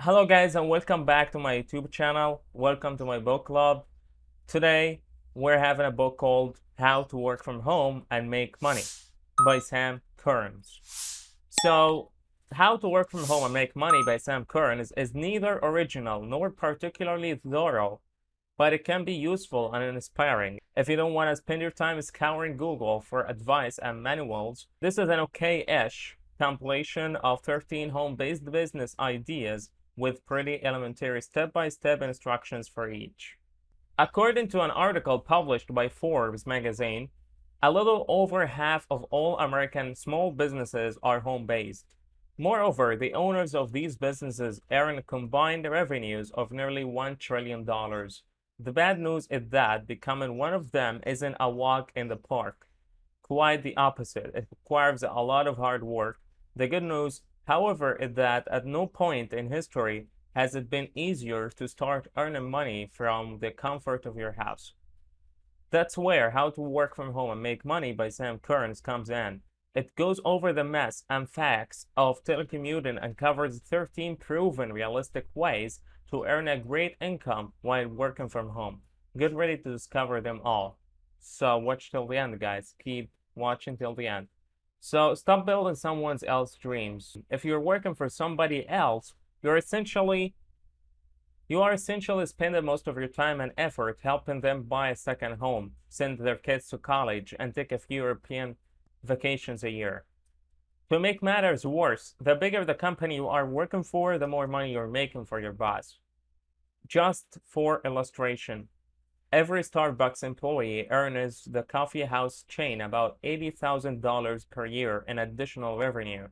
Hello guys, and welcome back to my YouTube channel. Welcome to my book club. Today we're having a book called How to Work from Home and Make Money by Sam Kerns. So How to Work from Home and Make Money by Sam Kerns is neither original nor particularly thorough, but it can be useful and inspiring. If you don't want to spend your time scouring Google for advice and manuals, this is an okay-ish compilation of 13 home-based business ideas with pretty elementary step-by-step instructions for each. According to an article published by Forbes magazine, a little over half of all American small businesses are home-based. Moreover, the owners of these businesses earn combined revenues of nearly $1 trillion. The bad news is that becoming one of them isn't a walk in the park. Quite the opposite. It requires a lot of hard work. The good news, however, is that at no point in history has it been easier to start earning money from the comfort of your house. That's where How to Work from Home and Make Money by Sam Kerns comes in. It goes over the mess and facts of telecommuting and covers 13 proven realistic ways to earn a great income while working from home. Get ready to discover them all. So watch till the end, guys. Keep watching till the end. So stop building someone else's dreams. If you're working for somebody else, you are essentially spending most of your time and effort helping them buy a second home, send their kids to college, and take a few European vacations a year. To make matters worse, the bigger the company you are working for, the more money you're making for your boss. Just for illustration, every Starbucks employee earns the coffee house chain about $80,000 per year in additional revenue.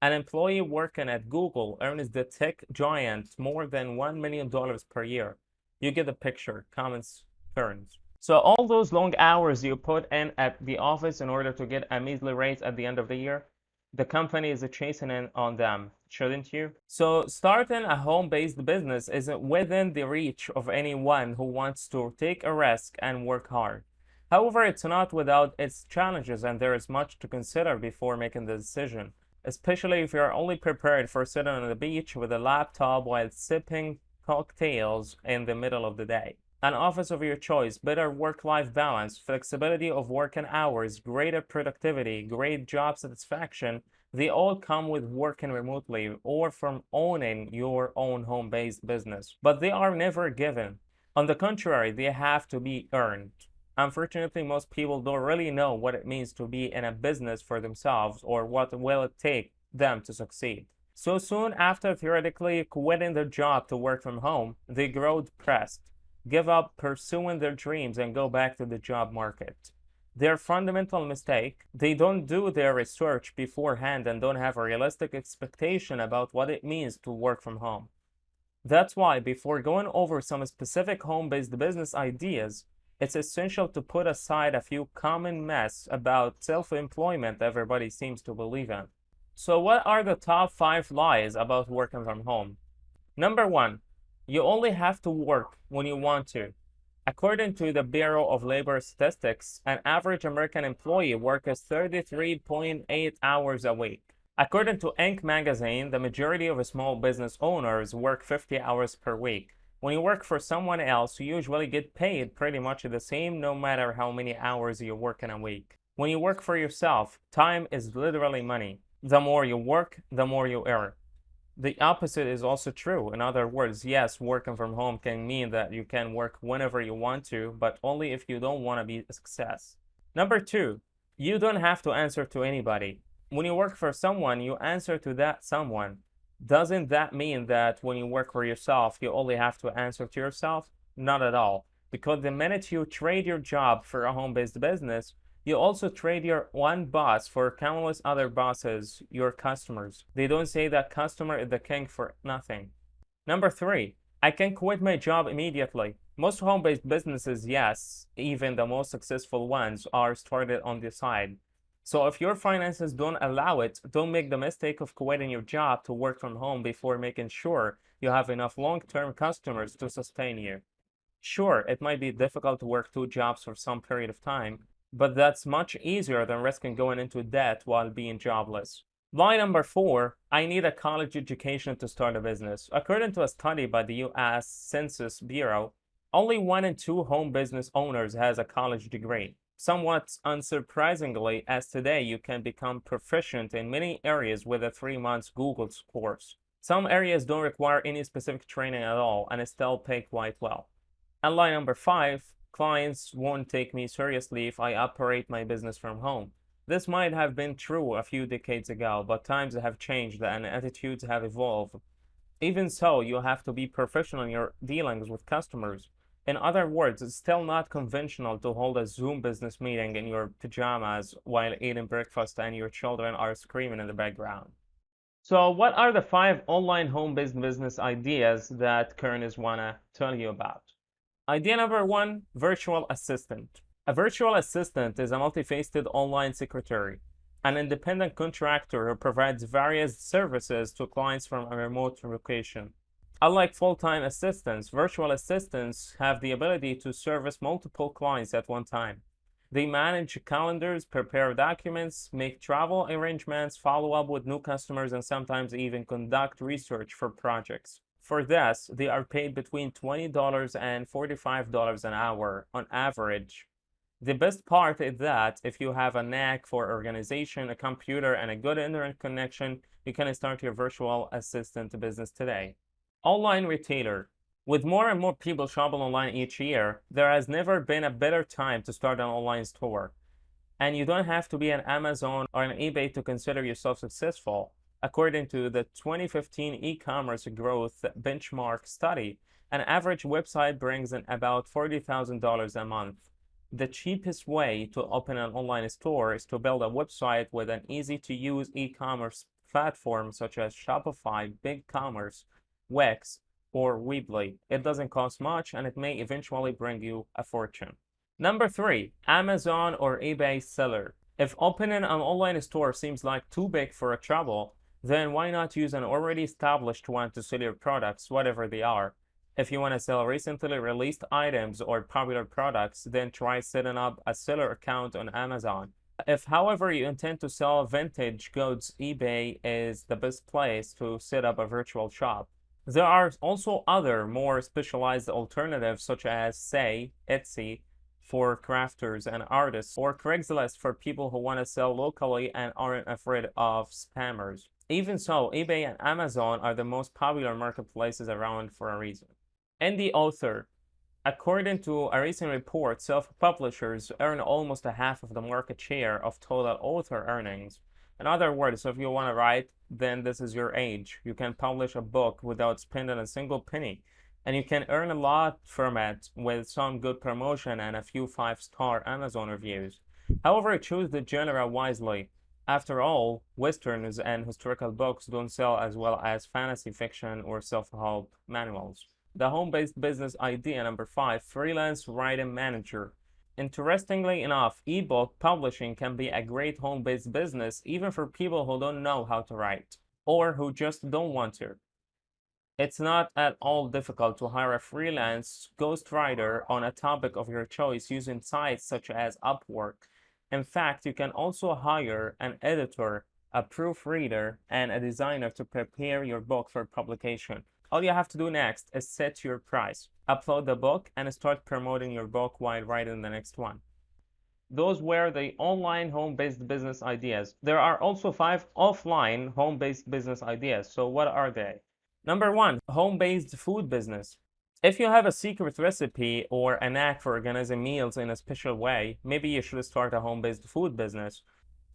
An employee working at Google earns the tech giant more than $1 million per year. You get the picture. Comments Kerns. So all those long hours you put in at the office in order to get a measly raise at the end of the year, the company is chasing in on them, shouldn't you? So starting a home-based business is within the reach of anyone who wants to take a risk and work hard. However, it's not without its challenges, and there is much to consider before making the decision, especially if you're only prepared for sitting on the beach with a laptop while sipping cocktails in the middle of the day. An office of your choice, better work-life balance, flexibility of working hours, greater productivity, great job satisfaction, they all come with working remotely or from owning your own home-based business. But they are never given. On the contrary, they have to be earned. Unfortunately, most people don't really know what it means to be in a business for themselves or what will it take them to succeed. So soon after theoretically quitting their job to work from home, they grow depressed, give up pursuing their dreams, and go back to the job market. Their fundamental mistake, they don't do their research beforehand and don't have a realistic expectation about what it means to work from home. That's why before going over some specific home-based business ideas, it's essential to put aside a few common myths about self-employment everybody seems to believe in. So what are the top 5 lies about working from home? Number 1. You only have to work when you want to. According to the Bureau of Labor Statistics, an average American employee works 33.8 hours a week. According to Inc. magazine, the majority of small business owners work 50 hours per week. When you work for someone else, you usually get paid pretty much the same no matter how many hours you work in a week. When you work for yourself, time is literally money. The more you work, the more you earn. The opposite is also true. In other words, yes, working from home can mean that you can work whenever you want to, but only if you don't want to be a success. Number 2, you don't have to answer to anybody. When you work for someone, you answer to that someone. Doesn't that mean that when you work for yourself, you only have to answer to yourself? Not at all. Because the minute you trade your job for a home-based business, you also trade your one boss for countless other bosses, your customers. They don't say that customer is the king for nothing. Number 3, I can quit my job immediately. Most home-based businesses, yes, even the most successful ones, are started on the side. So if your finances don't allow it, don't make the mistake of quitting your job to work from home before making sure you have enough long-term customers to sustain you. Sure, it might be difficult to work 2 jobs for some period of time, but that's much easier than risking going into debt while being jobless. Lie number 4, I need a college education to start a business. According to a study by the US Census Bureau, only 1 in 2 home business owners has a college degree. Somewhat unsurprisingly, as today you can become proficient in many areas with a 3-month Google course. Some areas don't require any specific training at all and still pay quite well. And lie number 5, clients won't take me seriously if I operate my business from home. This might have been true a few decades ago, but times have changed and attitudes have evolved. Even so, you have to be professional in your dealings with customers. In other words, it's still not conventional to hold a Zoom business meeting in your pajamas while eating breakfast and your children are screaming in the background. So, what are the 5 online home-based business ideas that Kerns wanna tell you about? Idea number 1, virtual assistant. A virtual assistant is a multifaceted online secretary, an independent contractor who provides various services to clients from a remote location. Unlike full-time assistants, virtual assistants have the ability to service multiple clients at one time. They manage calendars, prepare documents, make travel arrangements, follow up with new customers, and sometimes even conduct research for projects. For this, they are paid between $20 and $45 an hour on average. The best part is that if you have a knack for organization, a computer, and a good internet connection, you can start your virtual assistant business today. Online retailer. With more and more people shopping online each year, there has never been a better time to start an online store. And you don't have to be an Amazon or an eBay to consider yourself successful. According to the 2015 e-commerce growth benchmark study, an average website brings in about $40,000 a month. The cheapest way to open an online store is to build a website with an easy-to-use e-commerce platform such as Shopify, BigCommerce, Wix, or Weebly. It doesn't cost much and it may eventually bring you a fortune. Number 3, Amazon or eBay seller. If opening an online store seems like too big for a trouble, then why not use an already established one to sell your products, whatever they are? If you want to sell recently released items or popular products, then try setting up a seller account on Amazon. If, however, you intend to sell vintage goods, eBay is the best place to set up a virtual shop. There are also other more specialized alternatives such as, say, Etsy for crafters and artists, or Craigslist for people who want to sell locally and aren't afraid of spammers. Even so, eBay and Amazon are the most popular marketplaces around for a reason. Indie author. According to a recent report, self-publishers earn almost a half of the market share of total author earnings. In other words, if you want to write, then this is your age. You can publish a book without spending a single penny, and you can earn a lot from it with some good promotion and a few 5-star Amazon reviews. However, choose the genre wisely. After all, westerns and historical books don't sell as well as fantasy fiction or self-help manuals. The home-based business idea number 5, freelance writing manager. Interestingly enough, ebook publishing can be a great home-based business even for people who don't know how to write or who just don't want to. It's not at all difficult to hire a freelance ghostwriter on a topic of your choice using sites such as Upwork. In fact, you can also hire an editor, a proofreader, and a designer to prepare your book for publication. All you have to do next is set your price, upload the book, and start promoting your book while writing the next one. Those were the online home-based business ideas. There are also 5 offline home-based business ideas. So what are they? Number 1, home-based food business. If you have a secret recipe or a knack for organizing meals in a special way, maybe you should start a home-based food business.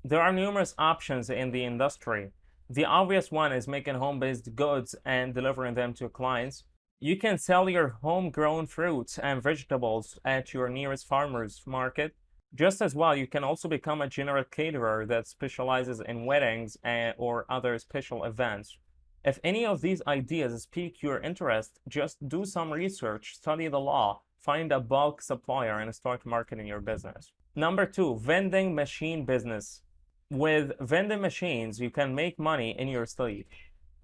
There are numerous options in the industry. The obvious one is making home-based goods and delivering them to clients. You can sell your homegrown fruits and vegetables at your nearest farmer's market. Just as well, you can also become a general caterer that specializes in weddings or other special events. If any of these ideas pique your interest, just do some research, study the law, find a bulk supplier, and start marketing your business. Number 2, vending machine business. With vending machines, you can make money in your sleep.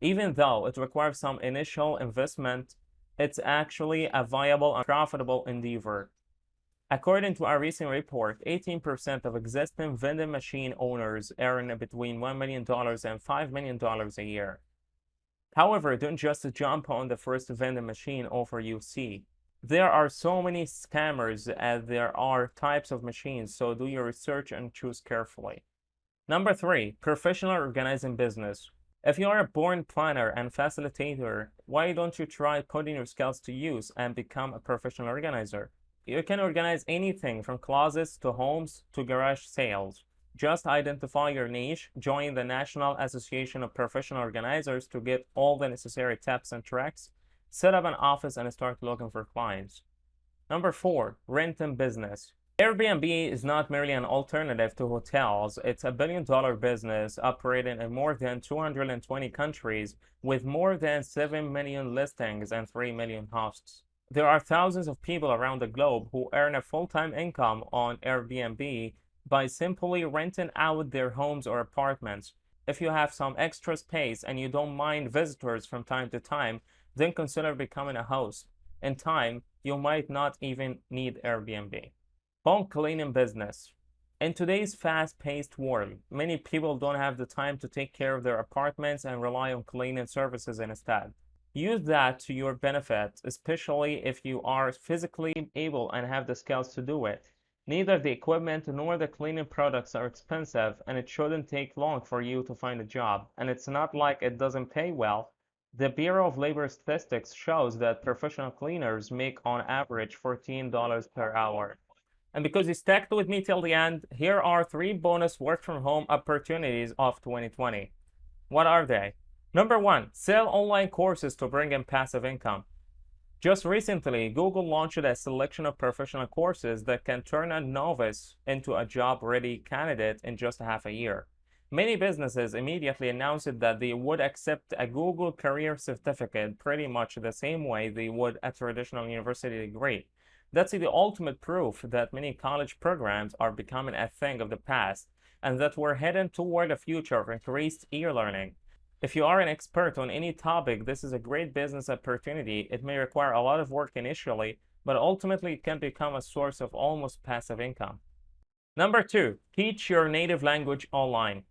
Even though it requires some initial investment, it's actually a viable and profitable endeavor. According to our recent report, 18% of existing vending machine owners earn between $1 million and $5 million a year. However, don't just jump on the first vending machine offer you see. There are so many scammers as there are types of machines, so do your research and choose carefully. Number 3, professional organizing business. If you are a born planner and facilitator, why don't you try putting your skills to use and become a professional organizer? You can organize anything from closets to homes to garage sales. Just identify your niche, join the National Association of Professional Organizers to get all the necessary tips and tricks, set up an office and start looking for clients. Number 4, renting business. Airbnb is not merely an alternative to hotels, it's a billion-dollar business operating in more than 220 countries with more than 7 million listings and 3 million hosts. There are thousands of people around the globe who earn a full-time income on Airbnb by simply renting out their homes or apartments. If you have some extra space and you don't mind visitors from time to time, then consider becoming a host. In time, you might not even need Airbnb. Home cleaning business. In today's fast-paced world, many people don't have the time to take care of their apartments and rely on cleaning services instead. Use that to your benefit, especially if you are physically able and have the skills to do it. Neither the equipment nor the cleaning products are expensive, and it shouldn't take long for you to find a job. And it's not like it doesn't pay well. The Bureau of Labor Statistics shows that professional cleaners make on average $14 per hour. And because you stuck with me till the end, here are 3 bonus work-from-home opportunities of 2020. What are they? Number 1, sell online courses to bring in passive income. Just recently, Google launched a selection of professional courses that can turn a novice into a job-ready candidate in just half a year. Many businesses immediately announced that they would accept a Google Career Certificate pretty much the same way they would a traditional university degree. That's the ultimate proof that many college programs are becoming a thing of the past, and that we're heading toward a future of increased e-learning. If you are an expert on any topic, this is a great business opportunity. It may require a lot of work initially, but ultimately it can become a source of almost passive income. Number 2, teach your native language online.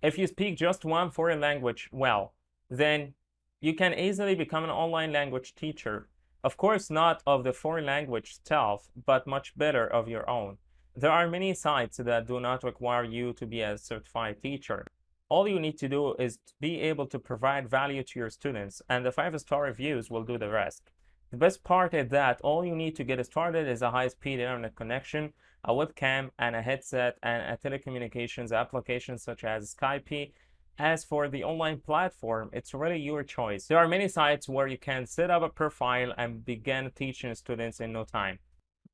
If you speak just one foreign language well, then you can easily become an online language teacher. Of course, not of the foreign language itself, but much better of your own. There are many sites that do not require you to be a certified teacher. All you need to do is be able to provide value to your students, and the 5-star reviews will do the rest. The best part is that all you need to get started is a high-speed internet connection, a webcam, and a headset, and a telecommunications application such as Skype. As for the online platform, it's really your choice. There are many sites where you can set up a profile and begin teaching students in no time.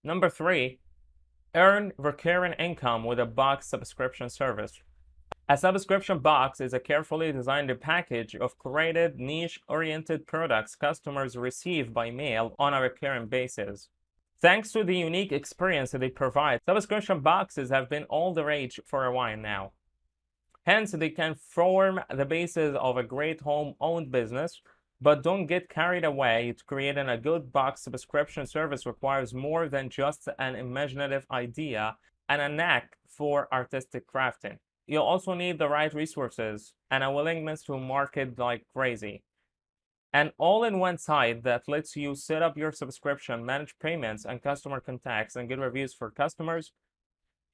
Number 3, earn recurring income with a box subscription service. A subscription box is a carefully designed package of curated, niche-oriented products customers receive by mail on a recurring basis. Thanks to the unique experience they provide, subscription boxes have been all the rage for a while now. Hence, they can form the basis of a great home-owned business, but don't get carried away. Creating a good box subscription service requires more than just an imaginative idea and a knack for artistic crafting. You'll also need the right resources and a willingness to market like crazy. An all-in-one site that lets you set up your subscription, manage payments and customer contacts, and get reviews for customers.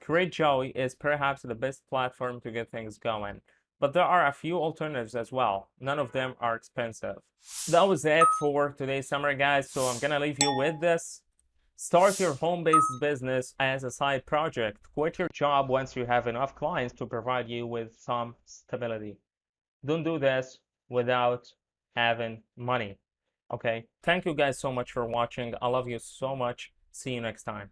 CreateJoy is perhaps the best platform to get things going, but there are a few alternatives as well. None of them are expensive. That was it for today's summary, guys, so I'm gonna leave you with this. Start your home-based business as a side project. Quit your job once you have enough clients to provide you with some stability. Don't do this without having money. Okay? Thank you guys so much for watching. I love you so much. See you next time.